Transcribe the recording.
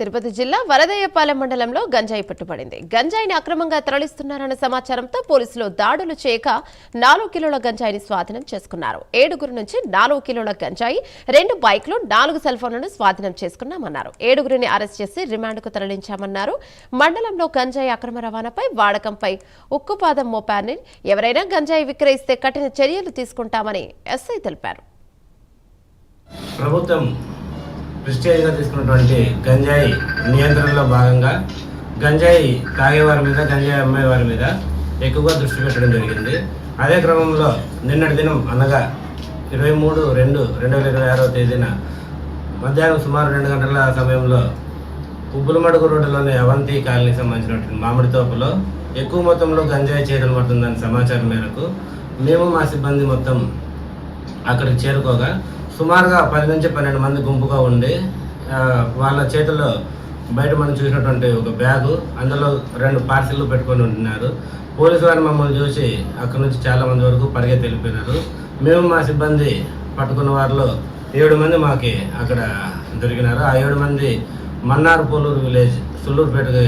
తిరుపతి జిల్లా వరదయ్యపాలెం మండలంలో గంజాయి పట్టుబడింది. గంజాయిని అక్రమంగా తరలిస్తున్నారన్న సమాచారంతో పోలీసులు దాడులు చేయక 4 కిలోల గంజాయిని స్వాధీనం చేసుకున్నారు. 7 నుంచి 4 కిలోల గంజాయి, 2 బైక్లు, 4 సెల్ ఫోన్లను స్వాధీనం చేసుకున్నామన్నారు. 7 అరెస్ట్ చేసి రిమాండ్కు తరలించామన్నారు. మండలంలో గంజాయి అక్రమ రవాణాపై, వాడకంపై ఉక్కుపాదం మోపారని, ఎవరైనా గంజాయి విక్రయిస్తే కఠిన చర్యలు తీసుకుంటామని ఎస్ఐ తెలిపారు. ప్రభుత్వం ప్రిస్టేజ్గా తీసుకున్నటువంటి గంజాయి నియంత్రణలో భాగంగా గంజాయి తాగేవారి మీద, గంజాయి అమ్మేవారి మీద ఎక్కువగా దృష్టి పెట్టడం జరిగింది. అదే క్రమంలో నిన్నటి దినం అనగా 23/2/2026 తేదీన మధ్యాహ్నం సుమారు 2 గంటల సమయంలో ఉబ్బులమడుగు రోడ్డులోని అవంతి కాలనీకి సంబంధించినటువంటి మామిడి తోపులో ఎక్కువ మొత్తంలో గంజాయి చేతులు పడుతుందని సమాచారం మేరకు మేము మా సిబ్బంది మొత్తం అక్కడికి చేరుకోగా సుమారుగా 10 నుంచి 12 మంది గుంపుగా ఉండి వాళ్ళ చేతుల్లో బయట మనం చూసినటువంటి ఒక బ్యాగు, అందులో 2 పార్సిల్లు పెట్టుకొని ఉంటున్నారు. పోలీసు వారు మమ్మల్ని చూసి అక్కడి నుంచి చాలా మంది వరకు పరిగెత్తి వెళ్ళిపోయినారు. మేము మా సిబ్బంది పట్టుకున్న వారిలో 7 మంది మాకి అక్కడ దొరికినారు. ఆ 7 మంది మన్నార్ పోలూరు విలేజ్ సుల్లూరుపేటకి